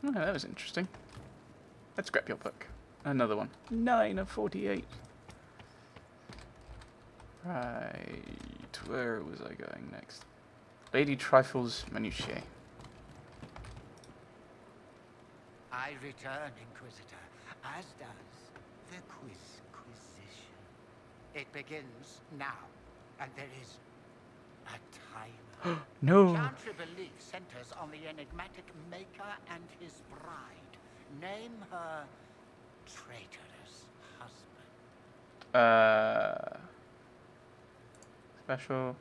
Oh, that was interesting. Let's grab your book. Another one. 9 of 48. Right. Where was I going next? Lady Trifle's Minutiae. I return, Inquisitor, as does the Inquisition. It begins now, and there is a timer. No. Chantry belief centers on the enigmatic Maker and his bride. Name her traitorous husband. Special.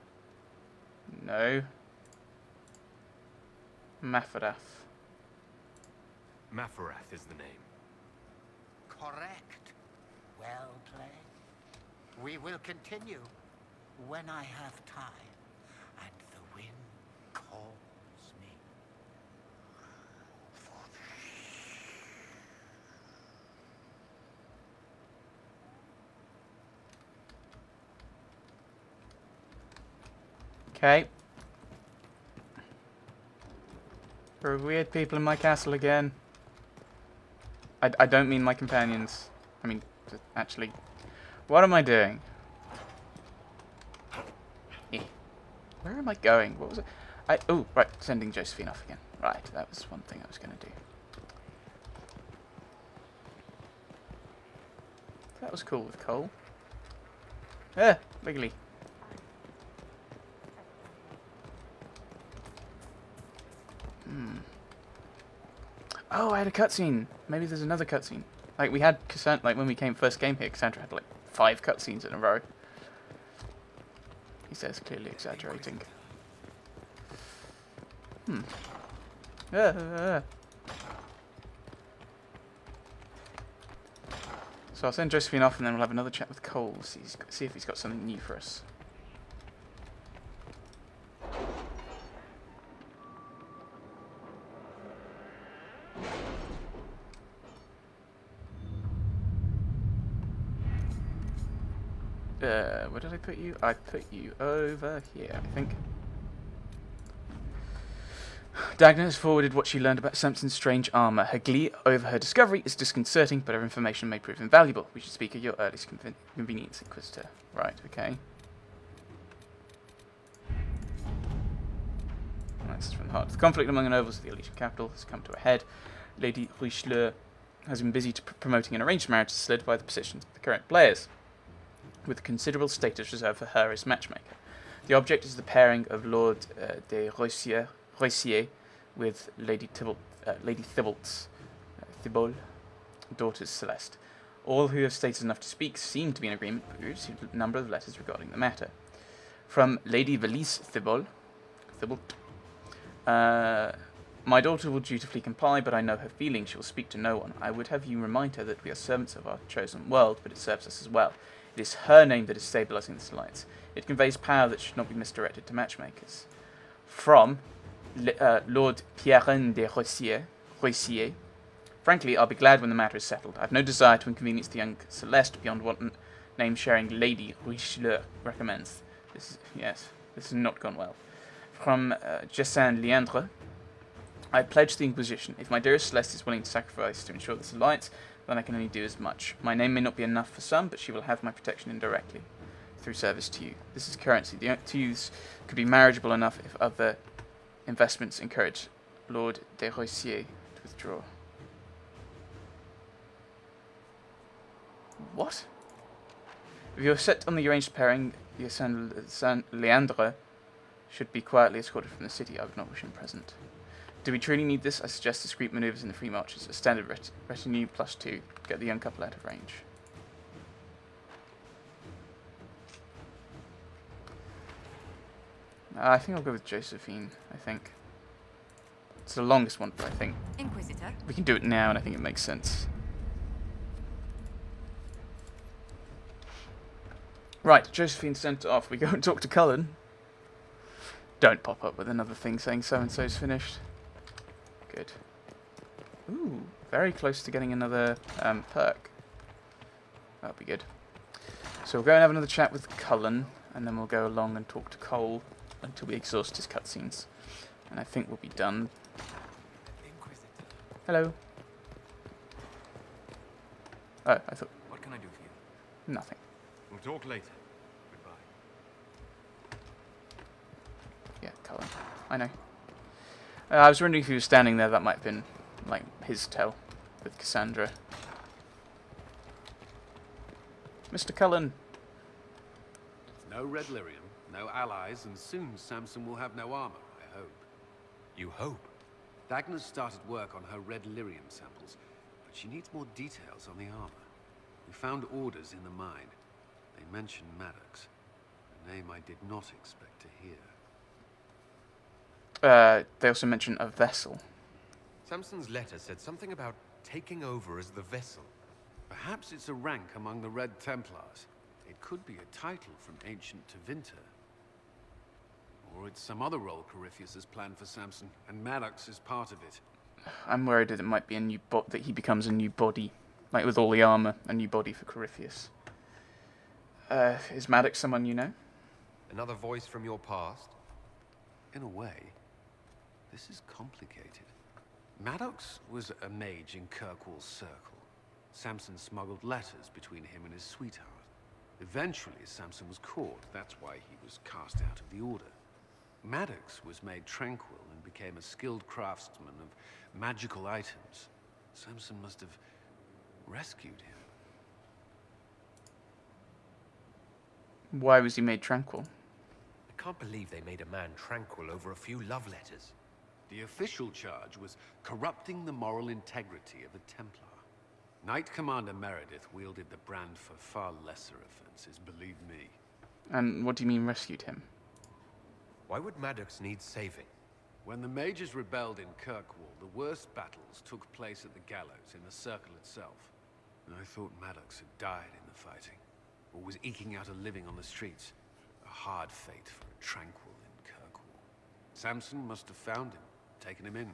No. Mafarath. Mafarath is the name. Correct. Well played. We will continue when I have time and the wind calls me. Okay. There are weird people in my castle again. I don't mean my companions. I mean, actually, what am I doing? Where am I going? What was it? Oh, right, sending Josephine off again. Right, that was one thing I was going to do. That was cool with Cole. Wiggly. Oh, I had a cutscene. Maybe there's another cutscene. Like, we had Cassandra, like, when we first came here, Cassandra had, like, 5 cutscenes in a row. He says, clearly exaggerating. So I'll send Josephine off, and then we'll have another chat with Cole, see if he's got something new for us. Where did I put you? I put you over here, I think. Dagna has forwarded what she learned about Samson's strange armor. Her glee over her discovery is disconcerting, but her information may prove invaluable. We should speak at your earliest convenience, Inquisitor. Right, okay. This is from the heart. The conflict among the nobles of the Elysian capital has come to a head. Lady Richelieu has been busy promoting an arranged marriage to solidify the positions of the current players, with considerable status reserved for her as matchmaker. The object is the pairing of Lord de Roissier with Lady Thibault's daughter Celeste. All who have status enough to speak seem to be in agreement, but we received a number of letters regarding the matter. From Lady Valise Thibault, my daughter will dutifully comply, but I know her feelings. She will speak to no one. I would have you remind her that we are servants of our chosen world, but it serves us as well. It is her name that is stabilizing this alliance. It conveys power that should not be misdirected to matchmakers. From Lord Pierre de Roissier. Frankly, I'll be glad when the matter is settled. I have no desire to inconvenience the young Celeste beyond what name-sharing Lady Richelieu recommends. This has not gone well. From Jessin Leandre, I pledge the Inquisition. If my dearest Celeste is willing to sacrifice to ensure this alliance, then I can only do as much. My name may not be enough for some, but she will have my protection indirectly through service to you. This is currency. The two youths could be marriageable enough if other investments encourage Lord de Roissier to withdraw. What? If you are set on the arranged pairing, the Saint Leandre should be quietly escorted from the city. I would not wish him present. Do we truly need this? I suggest discreet maneuvers in the free marches. A standard retinue plus 2. Get the young couple out of range. I think I'll go with Josephine, I think. It's the longest one, but I think Inquisitor. we can do it now, and I think it makes sense. Right, Josephine sent off. We go and talk to Cullen. Don't pop up with another thing saying so-and-so's finished. Good. Ooh, very close to getting another perk. That'll be good. So we'll go and have another chat with Cullen, and then we'll go along and talk to Cole until we exhaust his cutscenes. And I think we'll be done. Hello. Oh, I thought What can I do for you? nothing. We'll talk later. Goodbye. Yeah, Cullen. I know. I was wondering if he was standing there. That might have been like his tell with Cassandra. Mr. Cullen. No red lyrium, no allies, and soon Samson will have no armor, I hope. You hope? Dagner's started work on her red lyrium samples, but she needs more details on the armor. We found orders in the mine. They mention Maddox, a name I did not expect to hear. They also mention a vessel. Samson's letter said something about taking over as the vessel. Perhaps it's a rank among the Red Templars. It could be a title from ancient Tevinter. Or it's some other role Corypheus has planned for Samson, and Maddox is part of it. I'm worried that it might be a new that he becomes a new body, like with all the armor, a new body for Corypheus. Is Maddox someone you know? Another voice from your past? In a way, this is complicated. Maddox was a mage in Kirkwall's circle. Samson smuggled letters between him and his sweetheart. Eventually, Samson was caught. That's why he was cast out of the Order. Maddox was made tranquil and became a skilled craftsman of magical items. Samson must have rescued him. Why was he made tranquil? I can't believe they made a man tranquil over a few love letters. The official charge was corrupting the moral integrity of a Templar. Knight Commander Meredith wielded the brand for far lesser offenses, believe me. And what do you mean rescued him? Why would Maddox need saving? When the mages rebelled in Kirkwall, the worst battles took place at the gallows in the circle itself. And I thought Maddox had died in the fighting, or was eking out a living on the streets. A hard fate for a tranquil in Kirkwall. Samson must have found him, taken him in.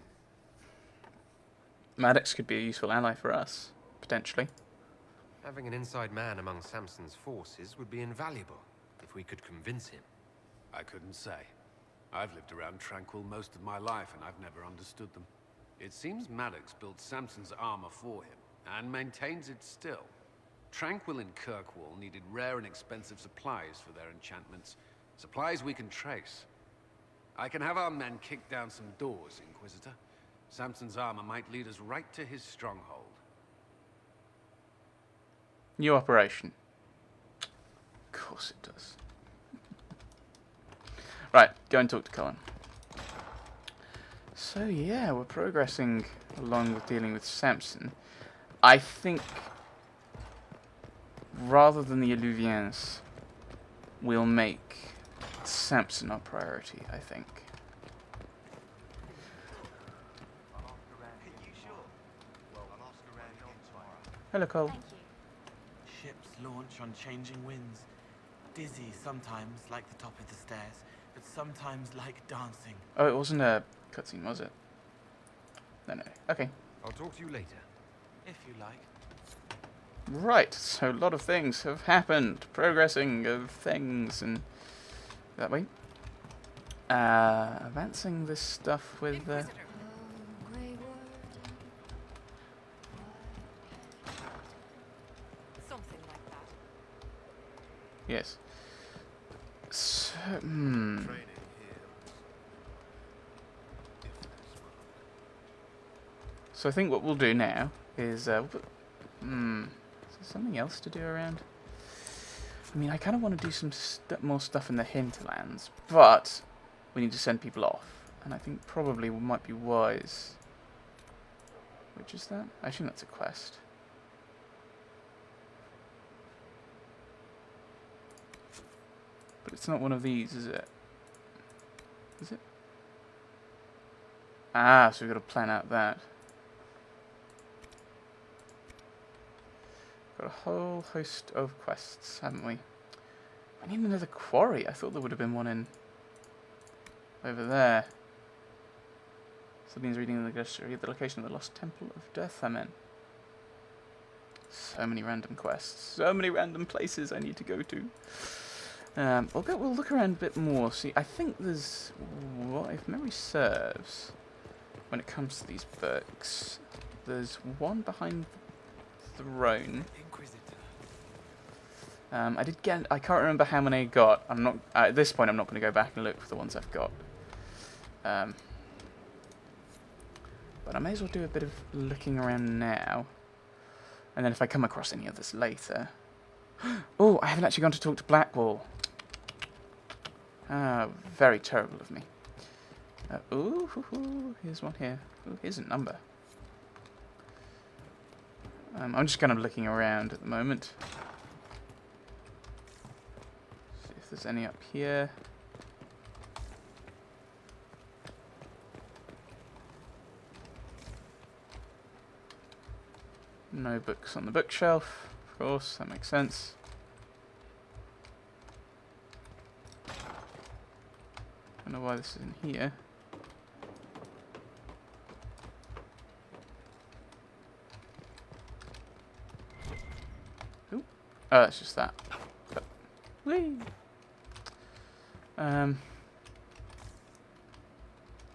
Maddox could be a useful ally for us, potentially. Having an inside man among Samson's forces would be invaluable, if we could convince him. I couldn't say. I've lived around Tranquil most of my life, and I've never understood them. It seems Maddox built Samson's armor for him, and maintains it still. Tranquil and Kirkwall needed rare and expensive supplies for their enchantments. Supplies we can trace. I can have our men kick down some doors, Inquisitor. Samson's armor might lead us right to his stronghold. New operation. Of course it does. Right, go and talk to Cullen. So yeah, we're progressing along with dealing with Samson. I think rather than the Illuvians, we'll make Samson our priority, I think. Hello, Cole. Thank you. Ships launch on changing winds. Dizzy sometimes, like the top of the stairs, but sometimes like dancing. Oh, it wasn't a cutscene, was it? No. Okay. I'll talk to you later. If you like. Right, so a lot of things have happened. Progressing of things and that way. Advancing this stuff with Something like that. yes. So, So I think what we'll do now is we'll put, is there something else to do around? I mean, I kind of want to do some more stuff in the hinterlands, but we need to send people off, and I think probably we might be wise. Which is that? I assume that's a quest. But it's not one of these, is it? Is it? Ah, so we've got to plan out that. Got a whole host of quests, haven't we? I need another quarry. I thought there would have been one in over there. Something's reading in the glossary. The location of the lost temple of death. I'm in. So many random quests. So many random places I need to go to. We'll look around a bit more. See, I think there's, well, if memory serves, when it comes to these books, there's one behind the throne. I did get. I can't remember how many I got. I'm not at this point. I'm not going to go back and look for the ones I've got. But I may as well do a bit of looking around now, and then if I come across any others later. Oh, I haven't actually gone to talk to Blackwall. Ah, very terrible of me. Ooh, here's one here. Ooh, here's a number. I'm just kind of looking around at the moment. See if there's any up here. No books on the bookshelf, of course, that makes sense. I don't know why this is in here. Ooh. Oh, that's just that. But, whee!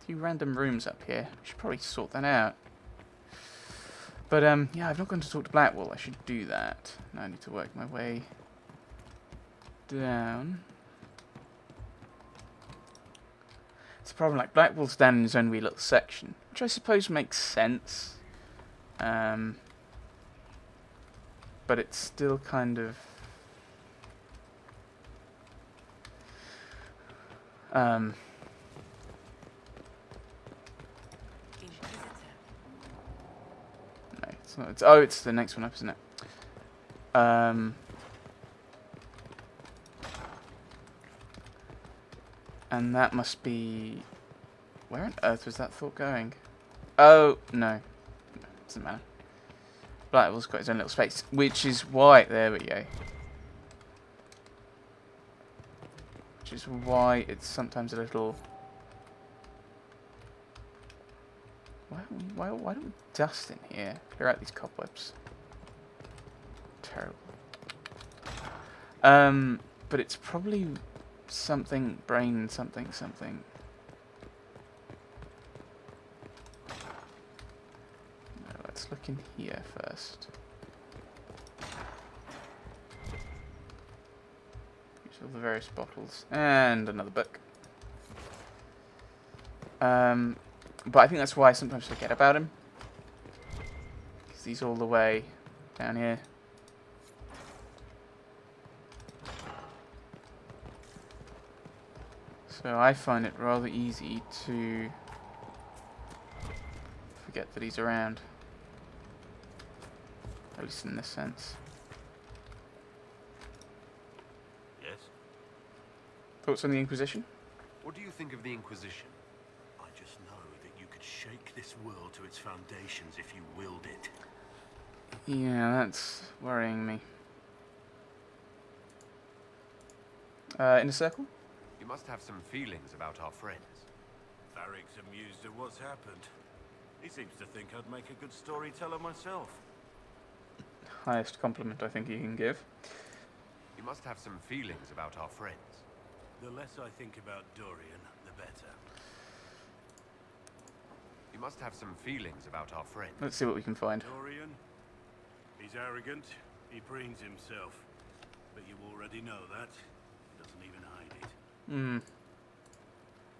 Few random rooms up here. We should probably sort that out. But, yeah, I've not gone to talk to Blackwall. I should do that. Now I need to work my way down. It's a problem, like, Blackwall's down in his own wee little section, which I suppose makes sense. But it's still kind of... No, it's not. It's, oh, it's the next one up, isn't it? And that must be... Where on earth was that thought going? Oh, no. Doesn't matter. Blackwall's got his own little space, which is why... There we go. Which is why it's sometimes a little... Why don't we dust in here? Clear out these cobwebs. Terrible. But it's probably something, brain, something. No, let's look in here first. Use all the various bottles. And another book. But I think that's why I sometimes forget about him. Because he's all the way down here. So I find it rather easy to forget that he's around. At least in this sense. Yes? Thoughts on the Inquisition? What do you think of the Inquisition? I just know that you could shake this world to its foundations if you willed it. Yeah, that's worrying me. In a circle? You must have some feelings about our friends. Varric's amused at what's happened. He seems to think I'd make a good storyteller myself. Highest compliment I think you can give. You must have some feelings about our friends. The less I think about Dorian, the better. You must have some feelings about our friends. Let's see what we can find. Dorian? He's arrogant. He preens himself. But you already know that. He doesn't even hide it.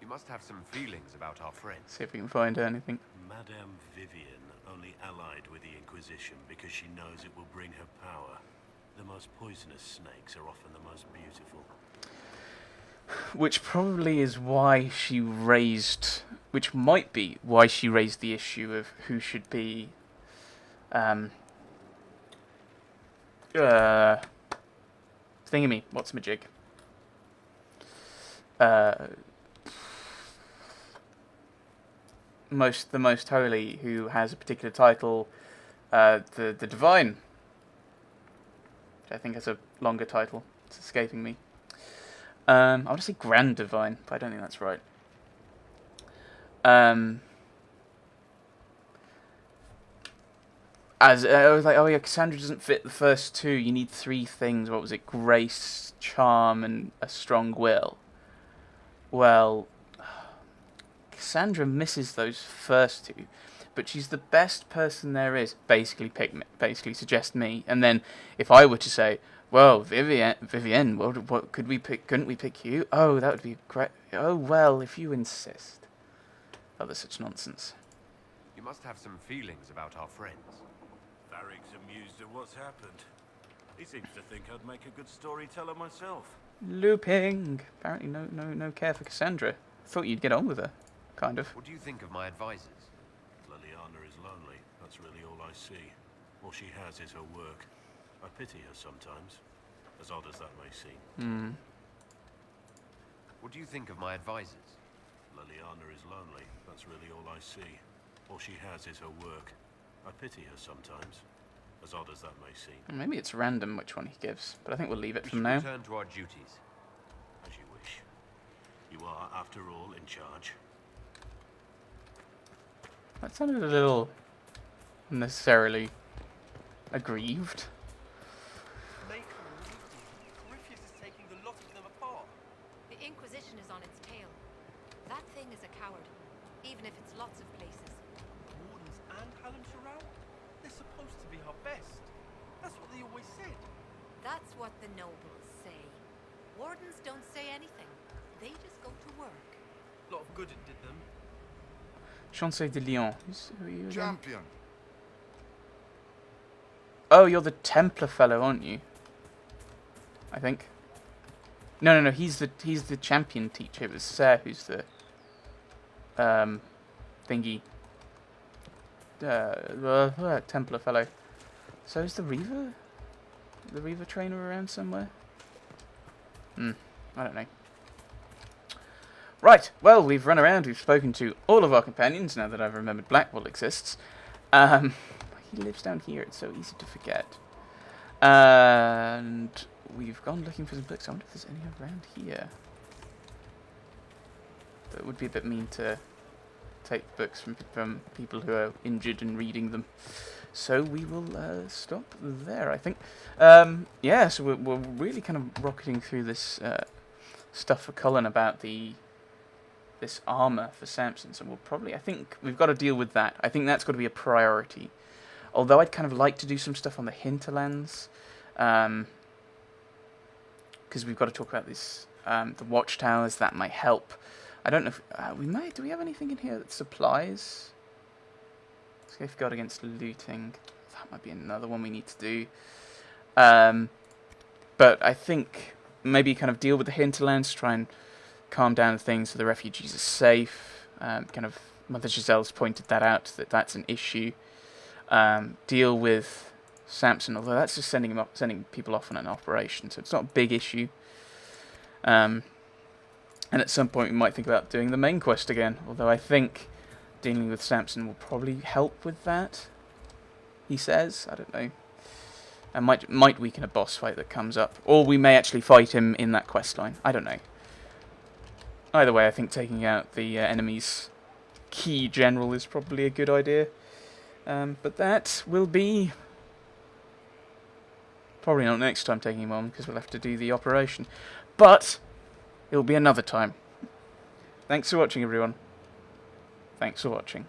You must have some feelings about our friends. See if we can find anything. Madame Vivian only allied with the Inquisition because she knows it will bring her power. The most poisonous snakes are often the most beautiful. Which probably is why she raised... Which might be why she raised the issue of who should be... Thingamy, what's majig? The most holy, who has a particular title, the divine, which I think has a longer title. It's escaping me. I want to say grand divine, but I don't think that's right. I was like, oh yeah, Cassandra doesn't fit the first two. You need three things. What was it? Grace, charm, and a strong will. Well, Cassandra misses those first two, but she's the best person there is. Basically, suggest me, and then if I were to say, well, Vivienne, what could we pick? Couldn't we pick you? Oh, that would be great. Oh well, if you insist. Oh, there's such nonsense. You must have some feelings about our friends. Varrig's amused at what's happened. He seems to think I'd make a good storyteller myself. Looping. Apparently, no care for Cassandra. Thought you'd get on with her, kind of. What do you think of my advisors? Liliana is lonely. That's really all I see. All she has is her work. I pity her sometimes, as odd as that may seem. What do you think of my advisors? Liliana is lonely. That's really all I see. All she has is her work. I pity her sometimes, as odd as that may seem. Maybe it's random which one he gives, but I think we'll leave it We for should now. return to our duties. As you wish. You are, after all, in charge. That sounded a little unnecessarily aggrieved. Make her leave you. Griffiths is taking the lot of them apart. The Inquisition is on its tail. That thing is a coward, even if it's lots of places. Wardens and Cullen around? They're supposed to be our best. That's what they always said. That's what the nobles say. Wardens don't say anything. They just go to work. A lot of good it did them. Chancey de Lyon. Who are you again? Champion. Oh, you're the Templar fellow, aren't you? I think. No. He's the champion teacher. It was Sir who's the thingy. Templar fellow. So is the Reaver trainer around somewhere? I don't know. Right, well, we've run around, we've spoken to all of our companions, now that I've remembered Blackwall exists. He lives down here, it's so easy to forget. And we've gone looking for some books. I wonder if there's any around here. But it would be a bit mean to take books from people who are injured and reading them. So we will stop there, I think. Yeah, so we're really kind of rocketing through this stuff for Cullen about this armor for Samson. So we'll probably, I think we've got to deal with that. I think that's got to be a priority. Although I'd kind of like to do some stuff on the hinterlands, because we've got to talk about this, the watchtowers. That might help. I don't know if we might. Do we have anything in here that supplies? Safeguard against looting. That might be another one we need to do. But I think maybe kind of deal with the hinterlands, try and calm down things so the refugees are safe. Kind of Mother Giselle's pointed that out, that's an issue. Deal with Samson, although that's just sending people off on an operation, so it's not a big issue. And at some point we might think about doing the main quest again, although I think dealing with Samson will probably help with that, he says. I don't know. And might weaken a boss fight that comes up, or we may actually fight him in that quest line. I don't know. Either way, I think taking out the enemy's key general is probably a good idea. But that will be probably not next time taking him on, because we'll have to do the operation. But it'll be another time. Thanks for watching, everyone. Thanks for watching.